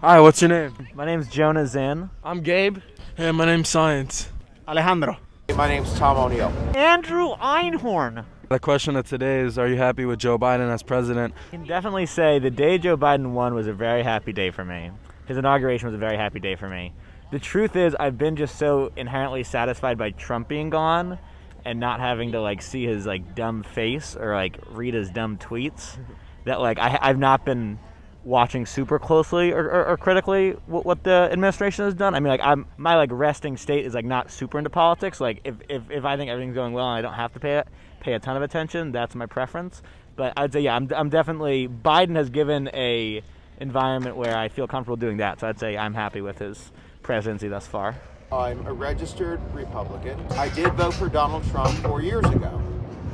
Hi, what's your name? My name's Jonah Zinn. I'm Gabe. Hey, my name's Science. Alejandro. My name's Tom O'Neill. Andrew Einhorn. The question of today is, are you happy with Joe Biden as president? I can definitely say the day Joe Biden won was a very happy day for me. His inauguration was a very happy day for me. The truth is, I've been just so inherently satisfied by Trump being gone and not having to see his dumb face or read his dumb tweets that I've not been watching super closely or critically what the administration has done. I mean, my resting state is not super into politics. If I think everything's going well and I don't have to pay a ton of attention, that's my preference. But I'd say, yeah, I'm definitely, Biden has given a environment where I feel comfortable doing that. So I'd say I'm happy with his presidency thus far. I'm a registered Republican. I did vote for Donald Trump 4 years ago.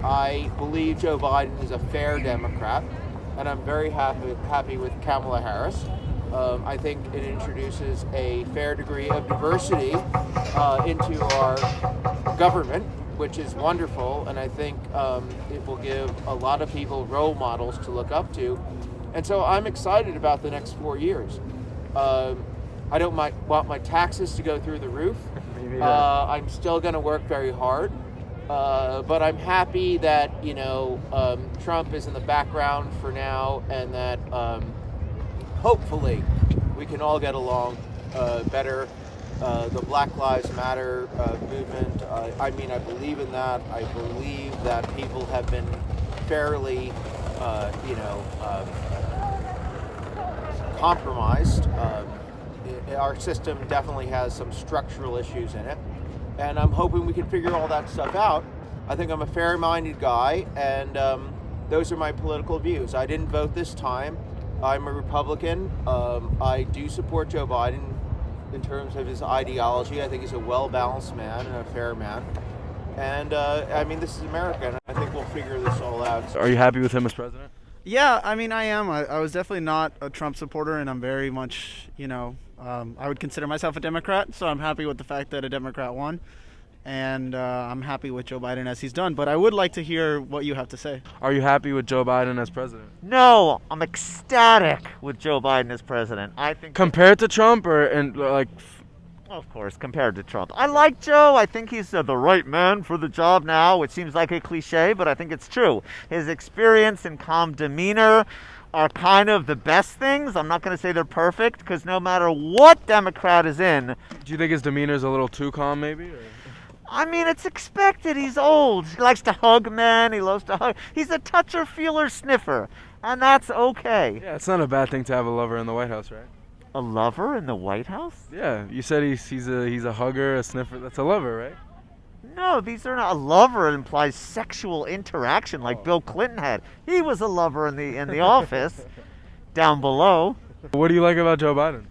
I believe Joe Biden is a fair Democrat, and I'm very happy with Kamala Harris. I think it introduces a fair degree of diversity into our government, which is wonderful, and I think it will give a lot of people role models to look up to. And so I'm excited about the next 4 years. I don't want my taxes to go through the roof. I'm still going to work very hard. But I'm happy that, Trump is in the background for now, and that hopefully we can all get along better. The Black Lives Matter movement, I believe in that. I believe that people have been fairly, compromised. Our system definitely has some structural issues in it. And I'm hoping we can figure all that stuff out. I think I'm a fair-minded guy, and those are my political views. I didn't vote this time. I'm a Republican. I do support Joe Biden in terms of his ideology. I think he's a well-balanced man and a fair man. And, this is America, and I think we'll figure this all out. Are you happy with him as president? Yeah, I am. I was definitely not a Trump supporter, and I'm very much, I would consider myself a Democrat, so I'm happy with the fact that a Democrat won. And I'm happy with Joe Biden as he's done. But I would like to hear what you have to say. Are you happy with Joe Biden as president? No, I'm ecstatic with Joe Biden as president. I think Compared to Trump, of course, compared to Trump. I like Joe. I think he's the right man for the job now, which seems like a cliche, but I think it's true. His experience and calm demeanor are kind of the best things. I'm not going to say they're perfect, because no matter what Democrat is in... Do you think his demeanor is a little too calm, maybe? Or? It's expected. He's old. He likes to hug men. He loves to hug. He's a toucher, feeler, sniffer, and that's okay. Yeah, it's not a bad thing to have a lover in the White House, right? A lover in the White House? Yeah, you said he's a hugger, a sniffer. That's a lover, right? No, these are not. A lover implies sexual interaction, like Bill Clinton had. He was a lover in the office, down below. What do you like about Joe Biden?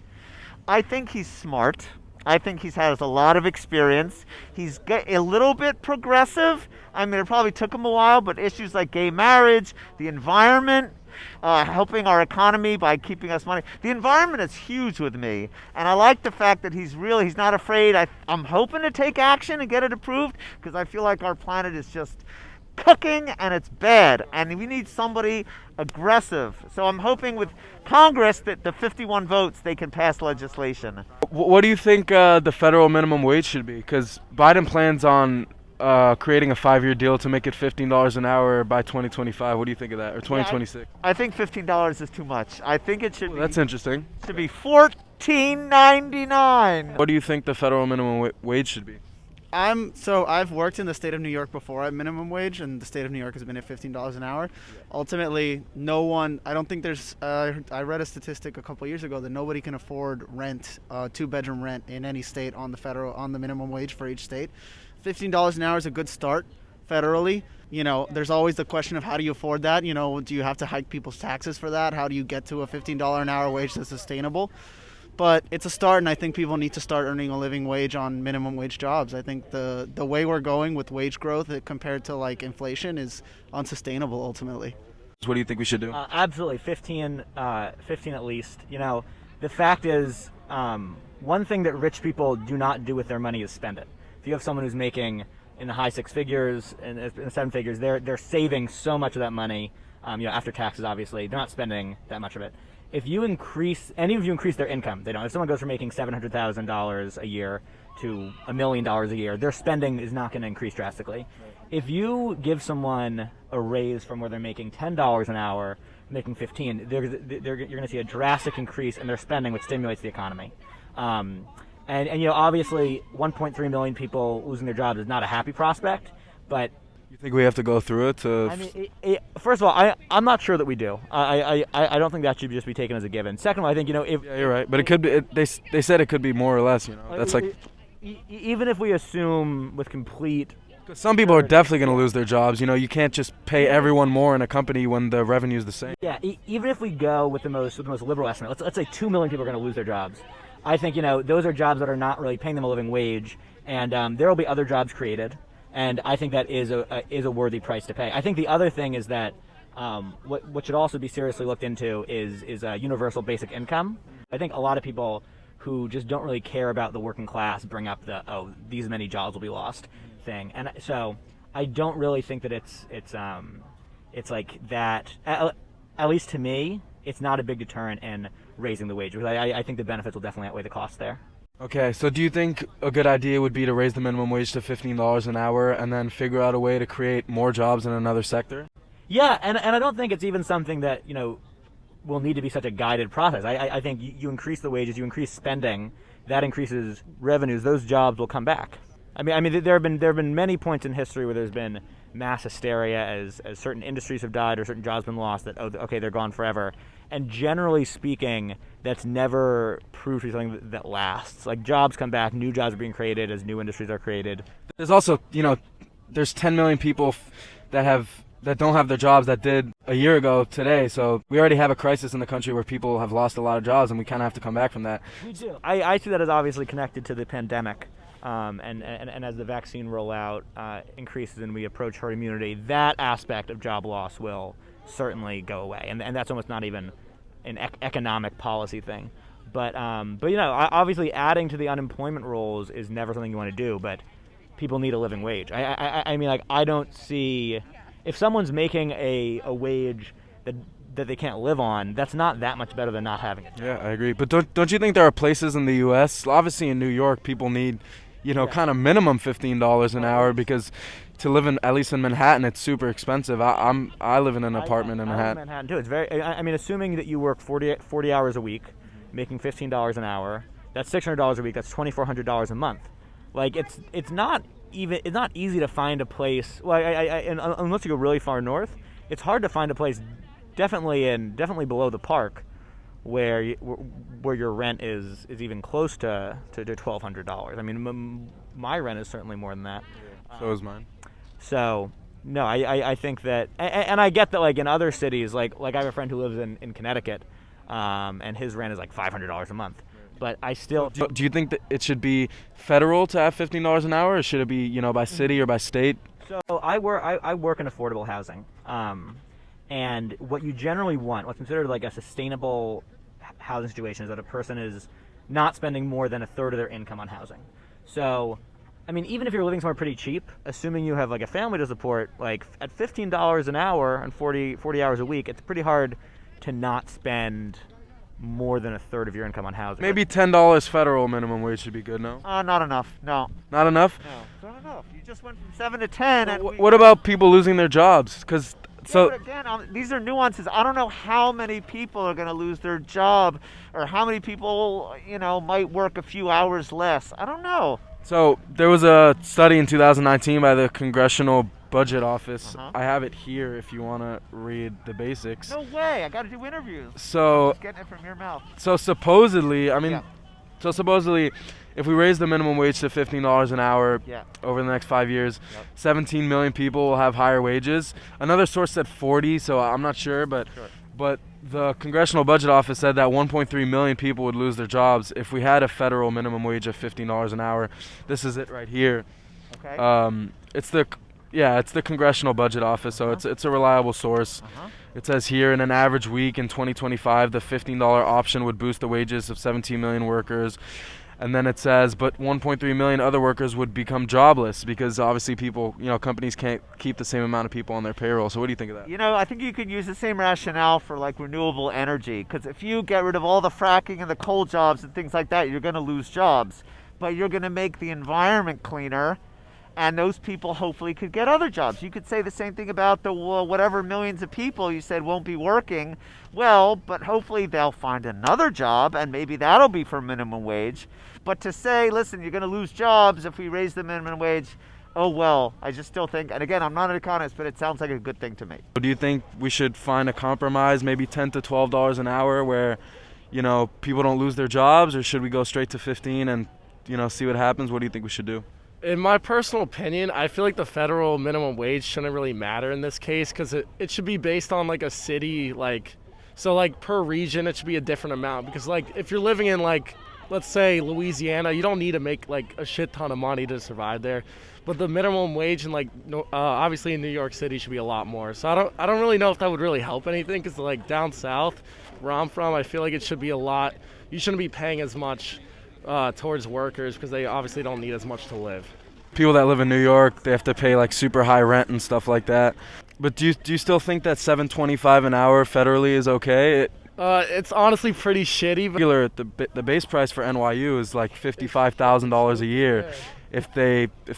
I think he's smart. I think he has a lot of experience. He's a little bit progressive. It probably took him a while, but issues like gay marriage, the environment, helping our economy by keeping us money. The environment is huge with me, and I like the fact that he's not afraid. I'm hoping to take action and get it approved, because I feel like our planet is just cooking and it's bad, and we need somebody aggressive. So I'm hoping with Congress that the 51 votes, they can pass legislation. What do you think the federal minimum wage should be? Because Biden plans on creating a 5-year deal to make it $15 an hour by 2025. What do you think of that? Or 2026? Yeah, I think $15 is too much. I think it should be... That's interesting. Should be $14.99. What do you think the federal minimum wage should be? I've worked in the state of New York before at minimum wage, and the state of New York has been at $15 an hour. Yeah. Ultimately, I don't think there's, I read a statistic a couple years ago that nobody can afford rent, 2-bedroom rent in any state on the minimum wage for each state. $15 an hour is a good start federally. There's always the question of how do you afford that? Do you have to hike people's taxes for that? How do you get to a $15 an hour wage that's sustainable? But it's a start, and I think people need to start earning a living wage on minimum wage jobs. I think the way we're going with wage growth compared to inflation is unsustainable ultimately. What do you think we should do? Absolutely, 15 at least. The fact is, one thing that rich people do not do with their money is spend it. If you have someone who's making in the high 6 figures and in the 7 figures, they're saving so much of that money, after taxes, obviously. They're not spending that much of it. if you increase, and even if you increase their income, they don't. If someone goes from making $700,000 a year to $1 million a year, their spending is not going to increase drastically. If you give someone a raise from where they're making $10 an hour, making 15, you're going to see a drastic increase in their spending, which stimulates the economy. And obviously, 1.3 million people losing their jobs is not a happy prospect, but You think we have to go through it to? I mean, first of all, I'm not sure that we do. I don't think that should just be taken as a given. Second of all, I think if Yeah, you're right. But it could be. They said it could be more or less. That's like. Even if we assume with complete. 'Cause some people are definitely going to lose their jobs. You can't just pay everyone more in a company when the revenue is the same. Yeah, even if we go with the most liberal estimate, let's say 2 million people are going to lose their jobs. I think those are jobs that are not really paying them a living wage, and there will be other jobs created, and I think that is a worthy price to pay. I think the other thing is that what should also be seriously looked into is universal basic income. I think a lot of people who just don't really care about the working class bring up these many jobs will be lost thing, and so I don't really think that it's like that. At least to me, it's not a big deterrent in raising the wage, because I think the benefits will definitely outweigh the costs there. Okay, so do you think a good idea would be to raise the minimum wage to $15 an hour and then figure out a way to create more jobs in another sector? Yeah, and I don't think it's even something that will need to be such a guided process. I think you increase the wages, you increase spending, that increases revenues. Those jobs will come back. I mean, there have been many points in history where there's been mass hysteria as certain industries have died or certain jobs been lost that they're gone forever. And generally speaking, that's never proved to be something that lasts. Like, jobs come back, new jobs are being created as new industries are created. There's also, there's 10 million people that don't have their jobs that did a year ago today. So we already have a crisis in the country where people have lost a lot of jobs, and we kind of have to come back from that. We do. I see that as obviously connected to the pandemic. And as the vaccine rollout increases and we approach herd immunity, that aspect of job loss will certainly go away. And that's almost not even an economic policy thing. But obviously adding to the unemployment rolls is never something you want to do, but people need a living wage. I mean, like, I don't see, if someone's making a wage that they can't live on, that's not that much better than not having it. Yeah, I agree. But don't you think there are places in the U.S., obviously in New York, people need, kind of minimum $15 an hour, because to live at least in Manhattan, it's super expensive. I live in an apartment in Manhattan. I live in Manhattan too. It's very. I mean, assuming that you work 40 hours a week, making $15 an hour, that's $600 a week. That's $2,400 a month. Like, it's not easy to find a place. Well, unless you go really far north, it's hard to find a place. Definitely below the park, where your rent is even close to $1,200. I mean, my rent is certainly more than that. So is mine. So no, I think that, and I get that, like, in other cities, like I have a friend who lives in Connecticut, and his rent is like $500 a month. But I still. Do you think that it should be federal to have $15 an hour, or should it be by city or by state? So I work in affordable housing. And what you generally want, what's considered like a sustainable housing situation, is that a person is not spending more than a third of their income on housing. So, I mean, even if you're living somewhere pretty cheap, assuming you have like a family to support, like at $15 an hour and 40 hours a week, it's pretty hard to not spend more than a third of your income on housing. Maybe $10 federal minimum wage should be good, no? Not enough. No. Not enough? No, not enough. You just went from 7 to 10. And what about people losing their jobs? But again, these are nuances. I don't know how many people are going to lose their job, or how many people, might work a few hours less. I don't know. So there was a study in 2019 by the Congressional Budget Office. Uh-huh. I have it here if you want to read the basics. No way. I got to do interviews. So I'm just getting it from your mouth. So supposedly, Yeah. if we raise the minimum wage to $15 an hour Yeah. over the next 5 years, Yep. 17 million people will have higher wages. Another source said 40, so I'm not sure, but the Congressional Budget Office said that 1.3 million people would lose their jobs if we had a federal minimum wage of $15 an hour. This is it right here. Okay. It's the Congressional Budget Office, so it's a reliable source. Uh-huh. It says here, in an average week in 2025, the $15 option would boost the wages of 17 million workers And then it says, but 1.3 million other workers would become jobless because obviously people, companies can't keep the same amount of people on their payroll. So what do you think of that? You know, I think you could use the same rationale for like renewable energy, because if you get rid of all the fracking and the coal jobs and things like that, you're going to lose jobs. But you're going to make the environment cleaner, and those people hopefully could get other jobs. You could say the same thing about the whatever millions of people you said won't be working. Well, but hopefully they'll find another job, and maybe that'll be for minimum wage. But to say, listen, you're going to lose jobs if we raise the minimum wage, oh well, I just still think, and again, I'm not an economist, but it sounds like a good thing to me. Do you think we should find a compromise, maybe $10 to $12 an hour, where, people don't lose their jobs, or should we go straight to 15 and, see what happens? What do you think we should do? In my personal opinion, I feel like the federal minimum wage shouldn't really matter in this case, because it should be based on like a city, so per region it should be a different amount, because if you're living in let's say Louisiana, you don't need to make a shit ton of money to survive there, but the minimum wage in obviously in New York City should be a lot more. So I don't really know if that would really help anything, because down south where I'm from, I feel like it should be a lot. You shouldn't be paying as much towards workers, because they obviously don't need as much to live. People that live in New York, they have to pay super high rent and stuff like that. But do you still think that $7.25 an hour federally is okay? It's honestly pretty shitty. But the base price for NYU is $55,000 a year. If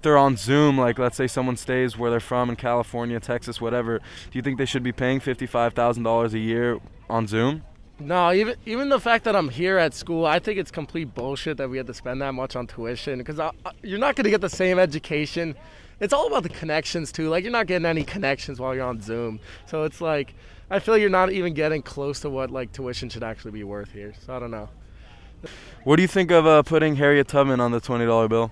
they're on Zoom, let's say someone stays where they're from in California, Texas, whatever, do you think they should be paying $55,000 a year on Zoom? No, even the fact that I'm here at school, I think it's complete bullshit that we had to spend that much on tuition, because you're not going to get the same education. It's all about the connections too. You're not getting any connections while you're on Zoom. So it's I feel you're not even getting close to what tuition should actually be worth here. So I don't know. What do you think of putting Harriet Tubman on the $20 bill?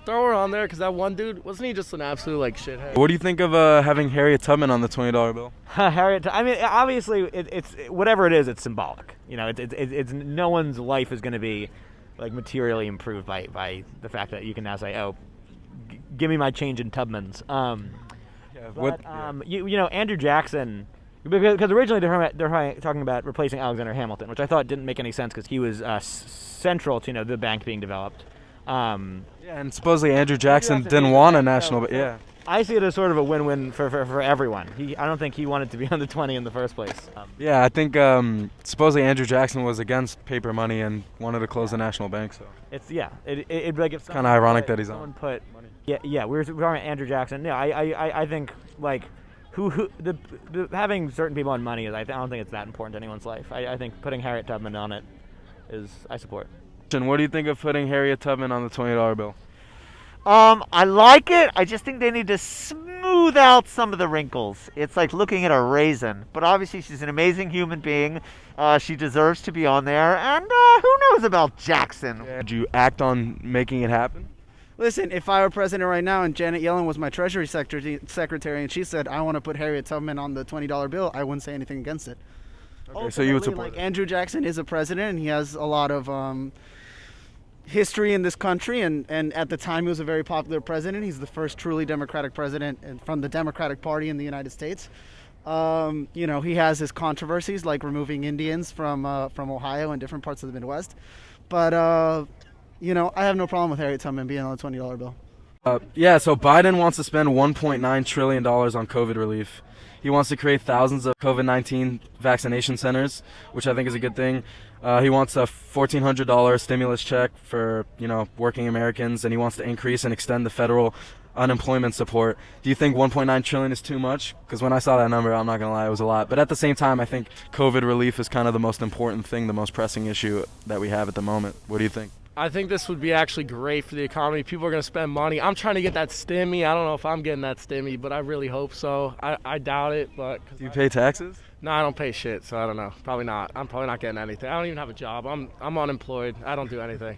Throw her on there, because that one dude, wasn't he just an absolute shithead? What do you think of having Harriet Tubman on the $20 bill? Harriet, I mean, obviously, it's whatever it is, it's symbolic. It's no one's life is going to be materially improved by the fact that you can now say, oh, give me my change in Tubmans. Andrew Jackson, because originally they're talking about replacing Alexander Hamilton, which I thought didn't make any sense, because he was central to the bank being developed. And supposedly Andrew Jackson didn't want a national, but yeah. I see it as sort of a win-win for everyone. I don't think he wanted to be on the 20 in the first place. I think supposedly Andrew Jackson was against paper money and wanted to close the national bank. So it's it's kind of ironic that he's on. Put money. We were talking about Andrew Jackson. Yeah, I think having certain people on money I don't think it's that important to anyone's life. I think putting Harriet Tubman on it I support. What do you think of putting Harriet Tubman on the $20 bill? I like it. I just think they need to smooth out some of the wrinkles. It's like looking at a raisin. But obviously she's an amazing human being. She deserves to be on there. And who knows about Jackson? Did you act on making it happen? Listen, if I were president right now and Janet Yellen was my Treasury secretary and she said, I want to put Harriet Tubman on the $20 bill, I wouldn't say anything against it. Okay, so you would support it. Andrew Jackson is a president, and he has a lot of history in this country, and at the time he was a very popular president. He's the first truly Democratic president from the Democratic Party in the United States. He has his controversies, like removing Indians from Ohio and different parts of the Midwest. But, I have no problem with Harriet Tubman being on the $20 bill. So Biden wants to spend $1.9 trillion on COVID relief. He wants to create thousands of COVID-19 vaccination centers, which I think is a good thing. He wants a $1,400 stimulus check for, working Americans, and he wants to increase and extend the federal unemployment support. Do you think $1.9 trillion is too much? Because when I saw that number, I'm not going to lie, it was a lot. But at the same time, I think COVID relief is kind of the most important thing, the most pressing issue that we have at the moment. What do you think? I think this would be actually great for the economy. People are going to spend money. I'm trying to get that stimmy. I don't know if I'm getting that stimmy, but I really hope so. I doubt it. But do you pay taxes? No, I don't pay shit, so I don't know. Probably not. I'm probably not getting anything. I don't even have a job. I'm unemployed. I don't do anything.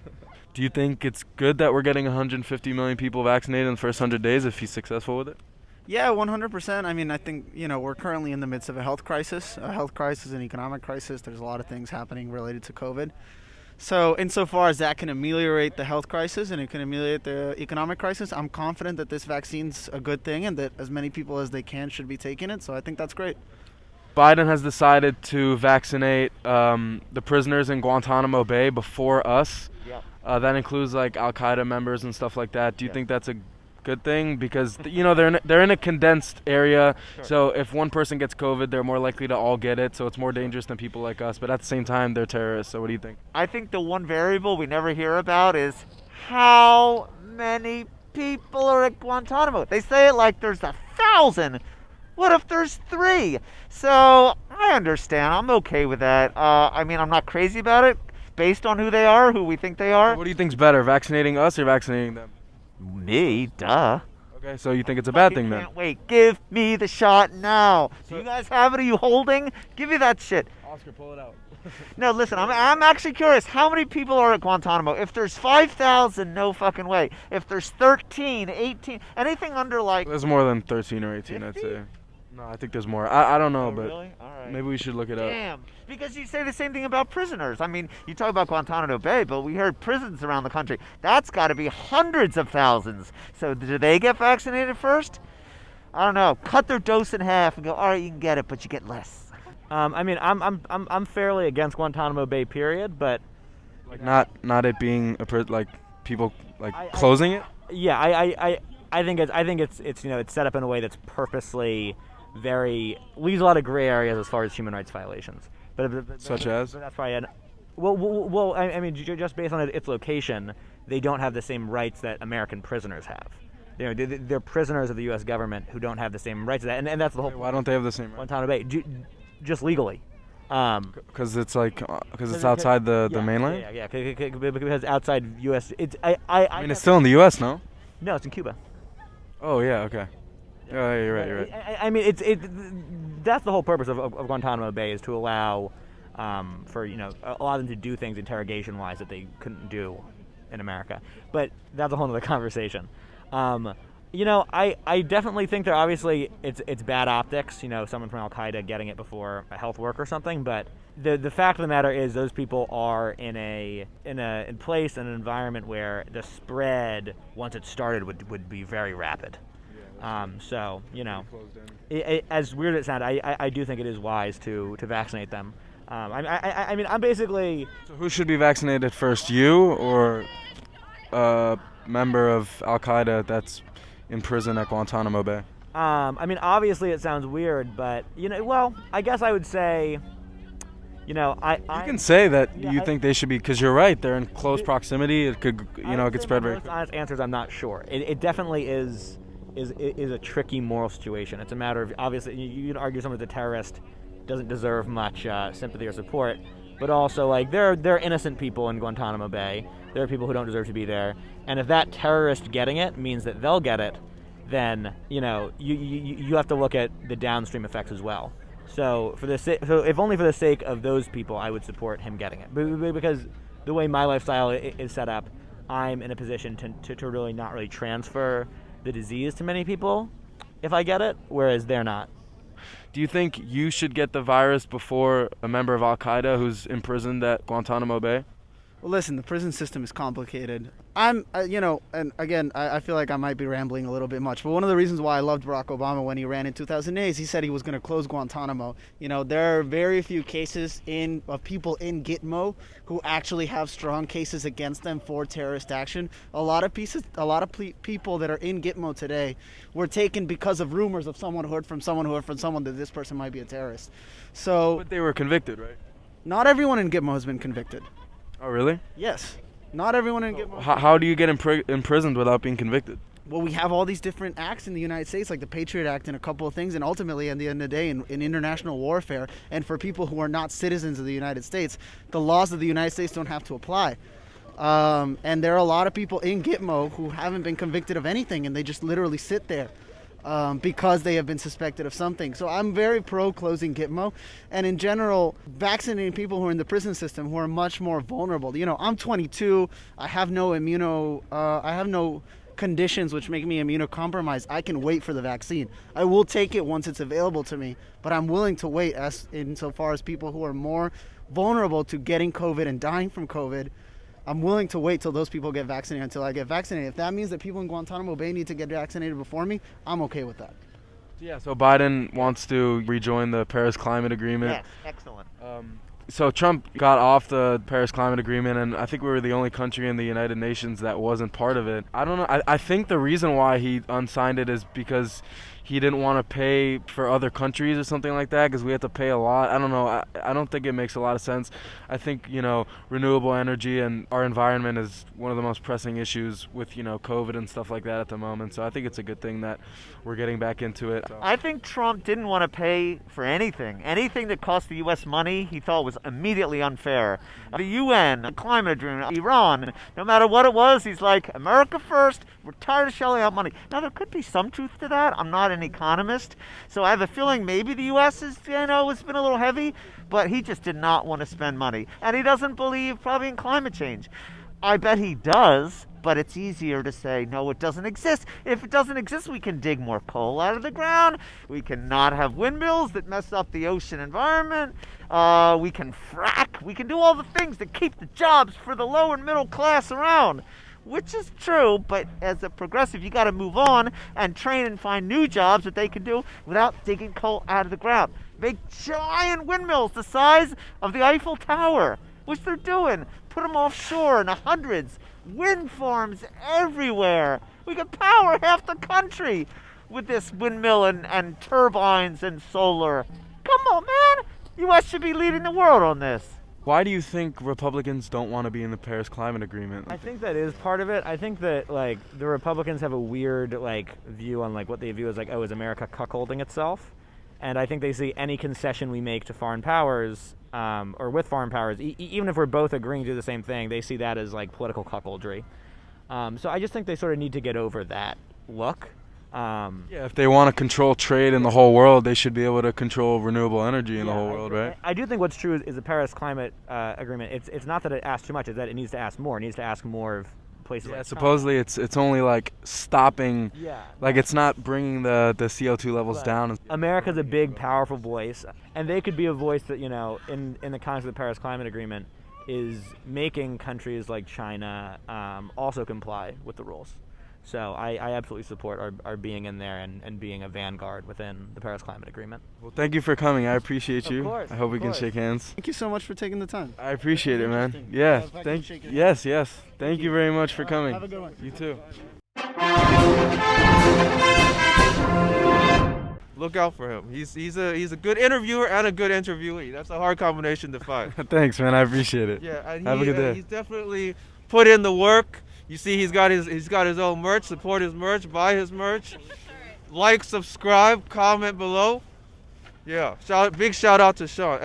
Do you think it's good that we're getting 150 million people vaccinated in the first 100 days if he's successful with it? Yeah, 100%. I mean, I think, we're currently in the midst of a health crisis, an economic crisis. There's a lot of things happening related to COVID. So insofar as that can ameliorate the health crisis and it can ameliorate the economic crisis, I'm confident that this vaccine's a good thing and that as many people as they can should be taking it. So I think that's great. Biden has decided to vaccinate the prisoners in Guantanamo Bay before us. Yep. That includes like Al Qaeda members and stuff like that. Do you Yeah. think that's a good thing? Because they're in a condensed area, Sure. so if one person gets COVID, they're more likely to all get it. So it's more dangerous than people like us. But at the same time, they're terrorists. So what do you think? I think the one variable we never hear about is how many people are at Guantanamo. They say it like there's 1,000. What if there's 3? So I understand. I'm okay with that. I mean, I'm not crazy about it based on who they are, who we think they are. What do you think's better, vaccinating us or vaccinating them? Me, duh. Okay, so you think it's a bad Fucking thing then? Can't wait. Give me the shot now. Do you guys have it? Are you holding? Give me that shit. Oscar, pull it out. No, listen, I'm actually curious. How many people are at Guantanamo? If there's 5,000, no fucking way. If there's 13, 18, anything under like... There's more than 13 or 18, I'd 50? say. No, I think there's more. I don't know, Oh, but really? All right. maybe we should look it up. Damn. Because you say the same thing about prisoners. I mean, you talk about Guantanamo Bay, but we heard prisons around the country. That's got to be hundreds of thousands. So do they get vaccinated first? I don't know. Cut their dose in half and go, all right, you can get it, but you get less. I mean, I'm fairly against Guantanamo Bay, period. But Like not it being like people like I- closing it. yeah, I think it's it's set up in a way that's purposely leaves a lot of gray areas as far as human rights violations. But Such as? But that's probably well, I mean, just based on its location, they don't have the same rights that American prisoners have. They're prisoners of the U.S. government who don't have the same rights as that, and that's the whole Why don't they have the same? Guantanamo Bay, just legally. Because it's outside the mainland. Yeah, because outside U.S. I mean, it's still in the U.S. No. No, it's in Cuba. Oh yeah. Okay. Yeah, you're right. You're right. I mean, that's the whole purpose of Guantanamo Bay, is to allow for allow them to do things interrogation-wise that they couldn't do in America. But that's a whole other conversation. I definitely think that obviously it's bad optics. Someone from Al Qaeda getting it before a health worker or something. But the fact of the matter is, those people are in place in an environment where the spread, once it started, would be very rapid. So as weird as it sounds, I do think it is wise to vaccinate them. I mean, I'm basically. So who should be vaccinated first, you or a member of Al Qaeda that's in prison at Guantanamo Bay? I mean, obviously it sounds weird, but well, I guess I would say, You can say that Yeah, you think they should be, because you're right. They're in close proximity. It could, it could spread very. Most honest answers, I'm not sure. It definitely is a tricky moral situation. It's a matter of, obviously, you'd argue someone that's a terrorist doesn't deserve much sympathy or support, but also, like, there are innocent people in Guantanamo Bay. There are people who don't deserve to be there, and if that terrorist getting it means that they'll get it, then you have to look at the downstream effects as well. So if only for the sake of those people, I would support him getting it, because the way my lifestyle is set up, I'm in a position to really not really transfer the disease to many people if I get it, whereas they're not. Do you think you should get the virus before a member of Al Qaeda who's imprisoned at Guantanamo Bay? Well, listen, the prison system is complicated. And again, I feel like I might be rambling a little bit much, but one of the reasons why I loved Barack Obama when he ran in 2008 is he said he was going to close Guantanamo. There are very few cases of people in Gitmo who actually have strong cases against them for terrorist action. A lot of people that are in Gitmo today were taken because of rumors of someone who heard from someone that this person might be a terrorist. So, But they were convicted, right? not everyone in Gitmo has been convicted. Oh, really? Yes. Not everyone in Gitmo. How do you get imprisoned without being convicted? Well, we have all these different acts in the United States, like the Patriot Act and a couple of things, and ultimately, at the end of the day, in international warfare, and for people who are not citizens of the United States, the laws of the United States don't have to apply. And there are a lot of people in Gitmo who haven't been convicted of anything, and they just literally sit there because they have been suspected of something. So I'm very pro closing Gitmo, and in general, vaccinating people who are in the prison system who are much more vulnerable. I'm 22. I have no conditions which make me immunocompromised. I can wait for the vaccine. I will take it once it's available to me, but I'm willing to wait insofar as people who are more vulnerable to getting COVID and dying from COVID. I'm willing to wait till those people get vaccinated until I get vaccinated. If that means that people in Guantanamo Bay need to get vaccinated before me, I'm okay with that. Yeah, so Biden wants to rejoin the Paris Climate Agreement. Yes, excellent. So Trump got off the Paris Climate Agreement, and I think we were the only country in the United Nations that wasn't part of it. I don't know. I think the reason why he unsigned it is because he didn't want to pay for other countries or something like that, because we have to pay a lot. I don't know. I don't think it makes a lot of sense. I think, renewable energy and our environment is one of the most pressing issues with, COVID and stuff like that at the moment. So I think it's a good thing that we're getting back into it. I think Trump didn't want to pay for anything. Anything that cost the U.S. money, he thought was immediately unfair. The UN, the climate agreement, Iran, no matter what it was, he's like, America first, we're tired of shelling out money. Now, there could be some truth to that. I'm not an economist, so I have a feeling maybe the U.S. has been a little heavy, but he just did not want to spend money. And he doesn't believe probably in climate change. I bet he does, but it's easier to say, no, it doesn't exist. If it doesn't exist, we can dig more coal out of the ground. We can not have windmills that mess up the ocean environment. We can frack. We can do all the things that keep the jobs for the lower and middle class around, which is true, but as a progressive, you got to move on and train and find new jobs that they can do without digging coal out of the ground. Make giant windmills the size of the Eiffel Tower, which they're doing. Put them offshore in the hundreds. Wind farms everywhere. We could power half the country with this windmill and turbines and solar. Come on, man. U.S. should be leading the world on this. Why do you think Republicans don't want to be in the Paris Climate Agreement? I think that is part of it. I think that the Republicans have a weird view on what they view as is America cuckolding itself, and I think they see any concession we make to foreign powers or with foreign powers, even if we're both agreeing to the same thing, they see that as political cuckoldry. So I just think they sort of need to get over that look. Yeah, if they want to control trade in the whole world, they should be able to control renewable energy in the whole world, right? I do think what's true is the Paris Climate Agreement. It's not that it asks too much; it's that it needs to ask more. It needs to ask more of places. Yeah, like supposedly it's only stopping. Yeah. It's not bringing the CO2 levels down. America's a big, powerful voice, and they could be a voice that in the context of the Paris Climate Agreement is making countries like China also comply with the rules. So I absolutely support our being in there and being a vanguard within the Paris Climate Agreement. Well, thank you for coming. I appreciate you. Of course. I hope we can shake hands. Thank you so much for taking the time. I appreciate it, man. Interesting. Yeah. If I can shake your hand. Yes. Thank you very much for coming. Have a good one. You too. Look out for him. He's a good interviewer and a good interviewee. That's a hard combination to find. Thanks, man. I appreciate it. Yeah, and Have a good day. He's definitely put in the work. You see, he's got his own merch. Support his merch. Buy his merch. Like, subscribe, comment below. Yeah. Big shout out to Sean.